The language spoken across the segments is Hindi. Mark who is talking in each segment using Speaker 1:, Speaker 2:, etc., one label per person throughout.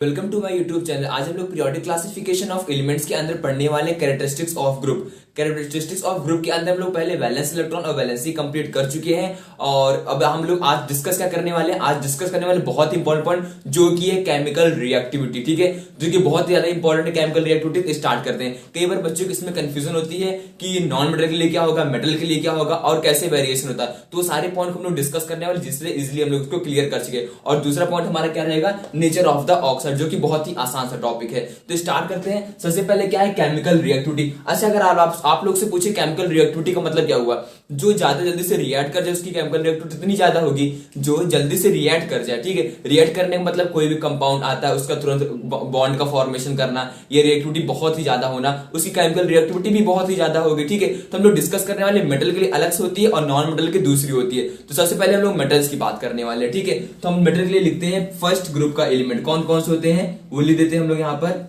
Speaker 1: Welcome to my YouTube channel. आज हम लोग पीरियोडिक क्लासिफिकेशन ऑफ एलिमेंट्स के अंदर पढ़ने वाले characteristics of group. Characteristics of group के अंदर हम लोग पहले वैलेंस इलेक्ट्रॉन और वैलेंसी कंप्लीट कर चुके हैं और अब हम लोग आज डिस्कस क्या करने वाले हैं। आज डिस्कस करने वाले बहुत इंपॉर्टेंट पॉइंट जो कि है केमिकल रिएक्टिविटी। ठीक है, जो कि बहुत ही ज्यादा इंपॉर्टेंट है। केमिकल रिएक्टिविटी स्टार्ट करते हैं। कई बार बच्चों को इसमें कंफ्यूजन होती है कि नॉन मेटल के लिए क्या होगा, मेटल के लिए क्या होगा और कैसे वेरिएशन होता है। तो सारे पॉइंट हम लोग डिस्कस करने वाले, जिससे इजिली हम लोग उसको क्लियर कर सके। और दूसरा पॉइंट हमारा क्या रहेगा, नेचर ऑफ द ऑक्साइड, जो कि बहुत ही आसान सा टॉपिक है। तो स्टार्ट करते हैं। सबसे पहले क्या है, केमिकल रिएक्टिविटी। अच्छा, अगर आप लोग से पूछे केमिकल रिएक्टिविटी का मतलब क्या हुआ, जो ज्यादा जल्दी से रिएक्ट कर जाए उसकी केमिकल रिएक्टिविटी इतनी ज्यादा होगी। जो जल्दी से रिएक्ट कर जाए, ठीक है, रिएक्ट करने का मतलब कोई भी कंपाउंड आता है उसका तुरंत बॉन्ड का फॉर्मेशन करना, ये रिएक्टिविटी बहुत ही ज्यादा होना, उसकी केमिकल रिएक्टिविटी भी बहुत ही ज्यादा होगी। ठीक है, तो हम लोग डिस्कस करने वाले मेटल के लिए अलग से होती है और नॉन मेटल की दूसरी होती है। तो सबसे पहले हम लोग मेटल्स की बात करने वाले हैं। ठीक है, तो हम मेटल के लिए लिखते हैं फर्स्ट ग्रुप का एलिमेंट कौन कौन से होते हैं वो लिख देते हैं हम लोग यहां पर।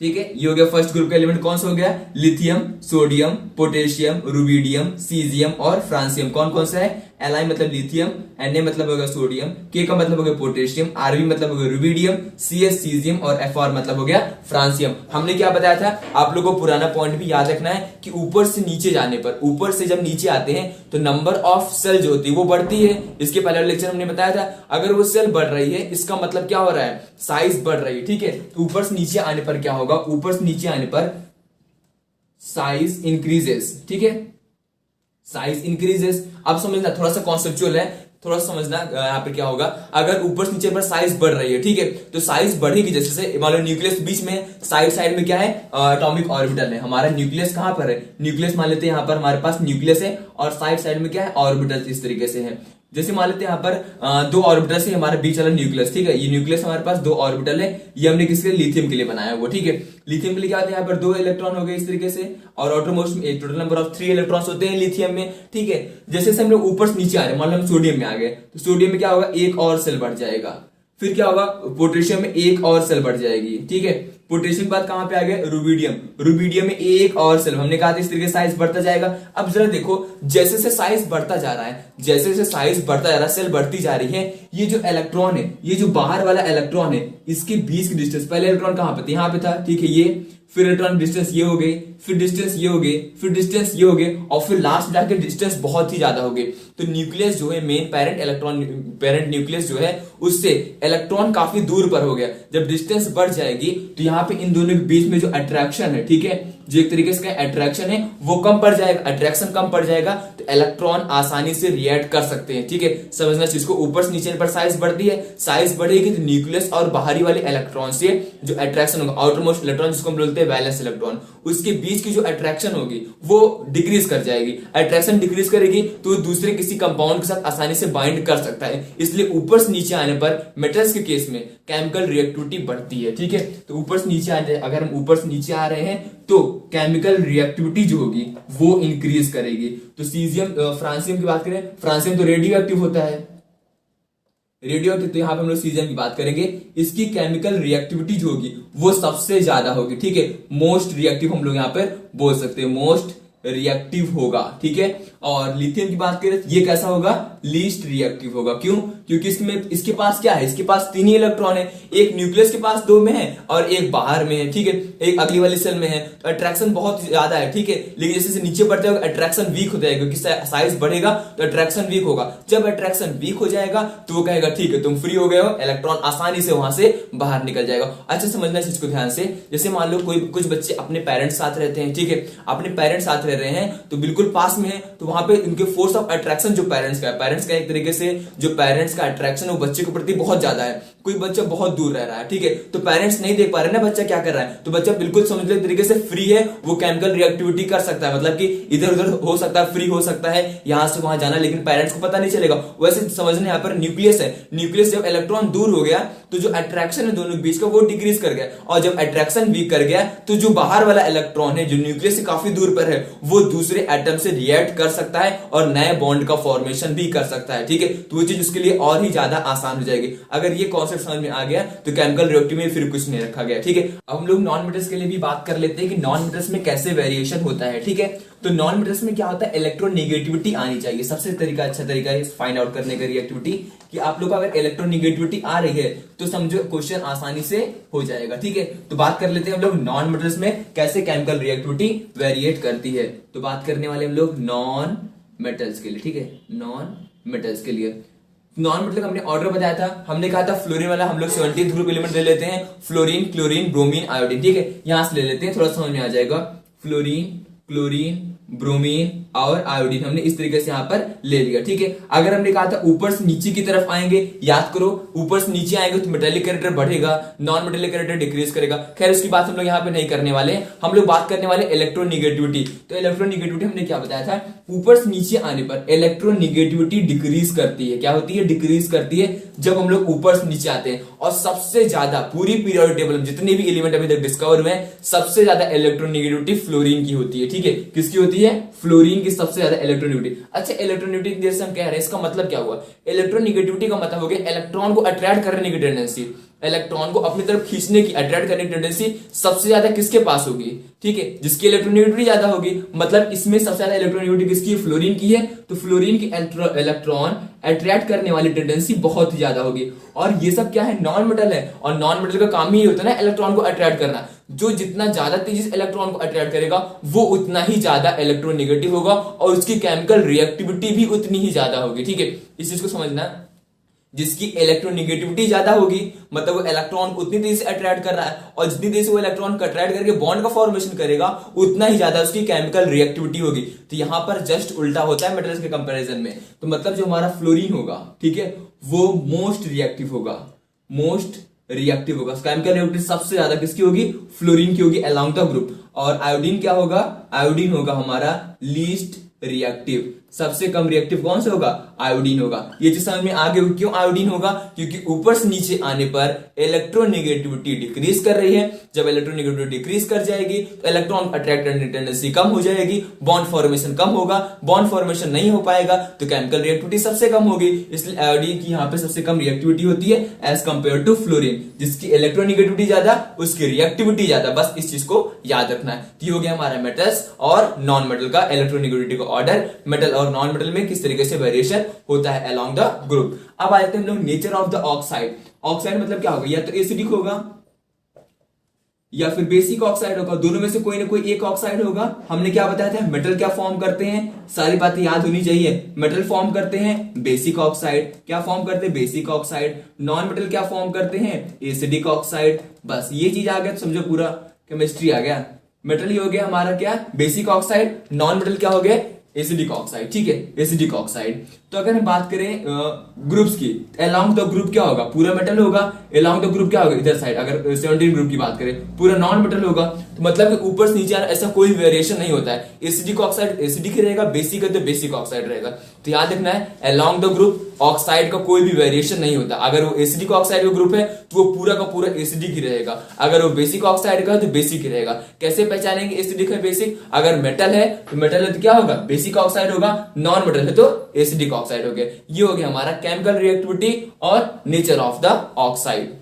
Speaker 1: ठीक है, ये हो गया फर्स्ट ग्रुप का एलिमेंट। कौन सा हो गया, lithium, sodium, potassium, rubidium, caesium और फ्रांसियम। कौन कौन सा है, Li मतलब लिथियम, Na मतलब होगा सोडियम, K का मतलब हो गया पोटेशियम, Rb मतलब हो गया रुबिडियम, Cs सीजियम और Fr मतलब हो गया फ्रांसियम। हमने क्या बताया था, आप लोगों को पुराना पॉइंट भी याद रखना है कि ऊपर से नीचे जाने पर, ऊपर से जब नीचे आते हैं तो नंबर ऑफ सेल जो होती है वो बढ़ती है। इसके पहले लेक्चर हमने बताया था, अगर वो सेल बढ़ रही है इसका मतलब क्या हो रहा है, साइज बढ़ रही है। ठीक है, तो ऊपर से नीचे आने पर क्या होगा, ऊपर से नीचे आने पर साइज इंक्रीजेस। ठीक है, साइज इंक्रीजेस। अब समझना, थोड़ा सा कॉन्सेप्चुअल है, थोड़ा सा समझना। यहाँ पे क्या होगा, अगर ऊपर से नीचे पर साइज बढ़ रही है, ठीक है, तो साइज बढ़ेगी जैसे मान लो न्यूक्लियस बीच में साइड साइड में क्या है, एटॉमिक ऑर्बिटल है। हमारा न्यूक्लियस कहां पर है, न्यूक्लियस मान लेते हैं यहाँ पर हमारे पास न्यूक्लियस है और साइड साइड में क्या है, ऑर्बिटल इस तरीके से है। जैसे मान लेते हैं यहाँ पर दो ऑर्बिटल से हमारे बीच वाला न्यूक्लियस। ठीक है, ये न्यूक्लियस हमारे पास दो ऑर्बिटल है, ये हमने किसके लिए, लिथियम के लिए बनाया हुआ। ठीक है, लिथियम के लिए क्या होता है, यहाँ पर दो इलेक्ट्रॉन हो गए इस तरीके से और आउटरमोस्ट में एक टोटल नंबर ऑफ 3 इलेक्ट्रॉन्स होते हैं लिथियम में। ठीक है, जैसे हम लोग ऊपर से नीचे आ रहे हैं, मान लो हम सोडियम में आ गए तो सोडियम में क्या होगा, एक और सेल बढ़ जाएगा। फिर क्या होगा, पोटेशियम में एक और सेल बढ़ जाएगी। ठीक है, पोटेशियम के बाद कहां पे आ गए, रुबिडियम, रुबिडियम में एक और सेल। हमने कहा था इस तरीके से साइज बढ़ता जाएगा। अब जरा देखो, जैसे से साइज बढ़ता जा रहा है, जैसे से साइज बढ़ता जा रहा है, सेल बढ़ती जा रही है, ये जो इलेक्ट्रॉन है, ये जो बाहर वाला इलेक्ट्रॉन है, इसके बीच की डिस्टेंस, पहले इलेक्ट्रॉन कहां पे था, यहां पे था। ठीक है, ये फिर इलेक्ट्रॉन डिस्टेंस ये हो गई, फिर डिस्टेंस ये हो गई, फिर डिस्टेंस ये हो गई और फिर लास्ट में जाके डिस्टेंस बहुत ही ज्यादा हो गई। तो न्यूक्लियस जो है, main parent electron, parent nucleus जो है, उससे इलेक्ट्रॉन काफी दूर पर हो गया। जब डिस्टेंस बढ़ जाएगी तो यहाँ पे इन दोनों के बीच में जो अट्रैक्शन है, ठीक है, जो एक तरीके से अट्रैक्शन है वो कम पड़ जाएगा, अट्रैक्शन कम पड़ जाएगा तो इलेक्ट्रॉन आसानी से रिएक्ट कर सकते हैं। ठीक है, समझना चीज को, ऊपर से नीचे पर साइज बढ़ती है, साइज बढ़ेगी तो न्यूक्लियस और बाहरी वाले इलेक्ट्रॉन से जो अट्रैक्शन होगा, आउटरमोस्ट इलेक्ट्रॉन जिसको हम बोलते हैं वैलेंस इलेक्ट्रॉन, उसके बीच की जो अट्रैक्शन होगी वो डिक्रीज कर जाएगी। अट्रैक्शन डिक्रीज करेगी तो दूसरे किसी कंपाउंड के साथ आसानी से बाइंड कर सकता है। इसलिए ऊपर से नीचे आने पर मेटल्स के केस में केमिकल रिएक्टिविटी बढ़ती है। ठीक है, तो ऊपर से नीचे आने, अगर हम ऊपर से नीचे आ रहे हैं तो केमिकल रिएक्टिविटी जो होगी वो इंक्रीज करेगी। तो सीजियम, फ्रांसियम की बात करें, फ्रांसियम तो रेडियो एक्टिव होता है, रेडियो एक्टिव, तो यहां पे हम लोग सीजियम की बात करेंगे। इसकी केमिकल रिएक्टिविटी जो होगी वो सबसे ज्यादा होगी। ठीक है, मोस्ट रिएक्टिव हम लोग यहां पर बोल सकते हैं, मोस्ट रिएक्टिव होगा। ठीक है, और लिथियम की बात करें ये कैसा होगा, लीस्ट रिएक्टिव होगा। क्यों, क्योंकि इसमें इसके पास क्या है, इसके पास 3 ही इलेक्ट्रॉन है, एक न्यूक्लियस के पास 2 में है और एक बाहर में है। ठीक है, एक अगली वाली सेल में है, तो अट्रैक्शन बहुत ज्यादा है। ठीक है, लेकिन जैसे नीचे बढ़ते होगा अट्रैक्शन वीक हो जाएगा, क्योंकि साइज बढ़ेगा तो अट्रैक्शन वीक होगा। जब अट्रैक्शन वीक हो जाएगा तो वो कहेगा ठीक है तुम फ्री हो गए हो, इलेक्ट्रॉन आसानी से वहां से बाहर निकल जाएगा। अच्छा, समझना इस चीज को ध्यान से। जैसे मान लो कोई कुछ बच्चे अपने पेरेंट्स साथ रहते हैं, ठीक है, अपने पेरेंट्स साथ रह रहे हैं तो बिल्कुल पास में है, तो वहां पे उनके फोर्स ऑफ अट्रैक्शन जो पेरेंट्स का एक तरीके से जो पेरेंट्स का अट्रैक्शन वो बच्चे के प्रति बहुत ज्यादा है। कोई बच्चा बहुत दूर रह रहा है, ठीक है, तो पेरेंट्स नहीं देख पा रहे ना बच्चा क्या कर रहा है, तो बच्चा बिल्कुल समझ लो तरीके से फ्री है, वो केमिकल रिएक्टिविटी कर सकता है, मतलब कि इधर उधर हो सकता है, फ्री हो सकता है, यहां से वहां जाना, लेकिन पेरेंट्स को पता नहीं चलेगा। वैसे समझना, यहाँ पर न्यूक्लियस है, न्यूक्लियस जब इलेक्ट्रॉन दूर हो गया तो जो अट्रैक्शन है दोनों के बीच का वो डिक्रीज कर गया, और जब अट्रैक्शन वीक कर गया तो जो बाहर वाला इलेक्ट्रॉन है जो न्यूक्लियस से काफी दूर पर है वो दूसरे एटम से रिएक्ट कर सकता है और नए बॉन्ड का फॉर्मेशन भी कर सकता है। ठीक है, तो वो चीज उसके लिए और ही ज्यादा आसान हो जाएगी। अगर ये कॉन्सेप्ट समझ में आ गया तो केमिकल रिएक्टिव में फिर कुछ नहीं रखा गया। ठीक है, अब हम लोग नॉन मेटल्स के लिए भी बात कर लेते हैं कि नॉन मेटल्स में कैसे वेरिएशन होता है। ठीक है, तो नॉन मेटल्स में क्या होता है, इलेक्ट्रोनेगेटिविटी आनी चाहिए। सबसे अच्छा तरीका है फाइंड आउट करने का रिएक्टिविटी कि आप लोग को अगर इलेक्ट्रोनेगेटिविटी आ रही है तो समझो क्वेश्चन आसानी से हो जाएगा। ठीक है, तो बात कर लेते हैं हम लोग नॉन मेटल्स में कैसे केमिकल रिएक्टिविटी वेरिएट करती है। तो बात करने वाले हम लोग नॉन मेटल्स के लिए। ठीक है, नॉन मेटल्स के लिए नॉन मेटल हमने ऑर्डर बताया था, हमने कहा था फ्लोरीन वाला हम लोग 17th ग्रुप एलिमेंट ले लेते हैं, फ्लोरीन, क्लोरीन, ब्रोमीन, आयोडीन। ठीक है, यहां से ले लेते हैं, थोड़ा समझ में आ जाएगा। फ्लोरीन, क्लोरीन, ब्रोमीन और आयोडीन हमने इस तरीके से यहां पर ले लिया। ठीक है, अगर हमने कहा था ऊपर से नीचे की तरफ आएंगे, याद करो ऊपर से नीचे आएंगे तो मेटेलिक कैरेक्टर बढ़ेगा, नॉन मेटेलिक कैरेक्टर डिक्रीज करेगा। खैर उसकी बात हम लोग यहाँ पे नहीं करने वाले, हम लोग बात करने वाले इलेक्ट्रोनिगेटिविटी। तो इलेक्ट्रोनिगेटिविटी हमने क्या बताया था, ऊपर से नीचे आने पर इलेक्ट्रोनिगेटिविटी डिक्रीज करती है। क्या होती है, डिक्रीज करती है जब हम लोग ऊपर से नीचे आते हैं। और सबसे ज्यादा पूरी पीरियोडिक टेबल में जितने भी एलिमेंट अभी तक डिस्कवर हुए हैं, सबसे ज्यादा इलेक्ट्रोनिगेटिविटी फ्लोरीन की होती है। ठीक है, किसकी होती है, फ्लोरीन की सबसे ज्यादा इलेक्ट्रोनिगेटिविटी। अच्छा, इलेक्ट्रोनिगेटिविटी जैसे हम कह रहे हैं, इसका मतलब क्या हुआ, इलेक्ट्रोनिगेटिविटी का मतलब हो गया इलेक्ट्रॉन को अट्रैक्ट करने की टेंडेंसी, इलेक्ट्रॉन को अपनी तरफ खींचने की, अट्रैक्ट करने की टेंडेंसी सबसे ज्यादा किसके पास होगी। ठीक है, जिसकी इलेक्ट्रोनिगेटिविटी ज्यादा होगी, मतलब इसमें सबसे ज्यादा इलेक्ट्रोनिगेटिविटी किसकी, फ्लोरीन की है। तो फ्लोरीन की इलेक्ट्रॉन अट्रैक्ट करने वाली टेंडेंसी बहुत ही ज्यादा होगी। और ये सब क्या है, नॉन मेटल है, और नॉन मेटल का काम ही होता है ना इलेक्ट्रॉन को अट्रैक्ट करना। जो जितना ज्यादा तेजी से इलेक्ट्रॉन को अट्रैक्ट करेगा वो उतना ही ज्यादा इलेक्ट्रोनेगेटिव होगा और उसकी केमिकल रिएक्टिविटी भी उतनी ही ज्यादा होगी। ठीक है, इस चीज को समझना, जिसकी इलेक्ट्रोनेगेटिविटी ज्यादा होगी मतलब वो इलेक्ट्रॉन को उतनी तेजी से अट्रैक्ट कर रहा है, और जितनी तेजी से वो इलेक्ट्रॉन को अट्रैक्ट करके बॉन्ड का फॉर्मेशन करेगा उतना ही ज्यादा उसकी केमिकल रिएक्टिविटी होगी। तो यहां पर जस्ट उल्टा होता है मेटल्स के कंपैरिजन में। तो मतलब जो हमारा फ्लोरीन होगा, ठीक है, वो मोस्ट रिएक्टिव होगा, मोस्ट रिएक्टिव होगा। केमिकल रिएक्टिविटी सबसे ज्यादा किसकी होगी, फ्लोरीन की होगी अलोंग द ग्रुप। और आयोडीन क्या होगा, आयोडीन होगा हमारा लीस्ट रिएक्टिव। सबसे कम रिएक्टिव कौन सा होगा, आयोडीन होगा। ये चीज समझ में आ गई, क्यों आयोडीन होगा, क्योंकि ऊपर से नीचे आने पर इलेक्ट्रोनेगेटिविटी डिक्रीज कर रही है। जब इलेक्ट्रोनेगेटिविटी डिक्रीज कर जाएगी तो इलेक्ट्रॉन अट्रैक्ट करने की टेंडेंसी कम हो जाएगी, बॉन्ड फॉर्मेशन कम होगा, बॉन्ड फॉर्मेशन नहीं हो पाएगा तो केमिकल रिएक्टिविटी सबसे कम होगी। इसलिए आयोडीन की यहाँ पे सबसे कम रिएक्टिविटी होती है एज कंपेयर टू फ्लोरीन। जिसकी इलेक्ट्रोनेगेटिविटी ज्यादा उसकी रिएक्टिविटी ज्यादा, बस इस चीज को याद रखना है। तो ये हो गया हमारा मेटल्स और नॉन मेटल का इलेक्ट्रोनेगेटिविटी का ऑर्डर, मेटल और नॉन मेटल में किस तरीके से वेरिएशन होता है अलोंग द ग्रुप। अब आते हैं हम लोग nature of the oxide. Oxide मतलब क्या होगा, या तो एसिडिक होगा या फिर बेसिक ऑक्साइड होगा, दोनों में से कोई ना कोई एक ऑक्साइड होगा। हमने क्या बताया था, मेटल क्या फॉर्म करते हैं, सारी बातें याद होनी चाहिए। मेटल फॉर्म करते हैं बेसिक ऑक्साइड, क्या फॉर्म करते हैं, बेसिक ऑक्साइड। नॉन मेटल क्या फॉर्म करते हैं, एसिडिक ऑक्साइड। बस ये चीज आ गया तो समझो पूरा केमिस्ट्री आ गया। मेटल ही हो गया हमारा क्या, बेसिक ऑक्साइड, नॉन मेटल क्या हो गया, एसिडिक ऑक्साइड। ठीक है, एसिडिक ऑक्साइड। तो अगर हम बात करें ग्रुप्स की, अलोंग द ग्रुप क्या होगा, पूरा मेटल होगा। अलोंग द ग्रुप क्या होगा, इधर साइड अगर 17 ग्रुप की बात करें पूरा नॉन मेटल होगा। तो मतलब कि ऊपर से नीचे ऐसा कोई वेरिएशन नहीं होता है। एसिडिक ऑक्साइड एसिडिक ही रहेगा, बेसिक है तो बेसिक ऑक्साइड रहेगा। तो याद रखना है अलोंग द ग्रुप ऑक्साइड का कोई भी वेरिएशन नहीं होता। अगर वो एसिडिक ऑक्साइड का ग्रुप है तो वो पूरा का पूरा एसिडिक ही रहेगा, अगर वो बेसिक ऑक्साइड का है तो बेसिक ही रहेगा। कैसे पहचानेंगे एसिडिक है बेसिक, अगर मेटल है तो मेटल है तो क्या होगा, बेसिक ऑक्साइड होगा, नॉन मेटल है तो एसिडिक ऑक्साइड हो गया। ये हो गया हमारा केमिकल रिएक्टिविटी और नेचर ऑफ द ऑक्साइड।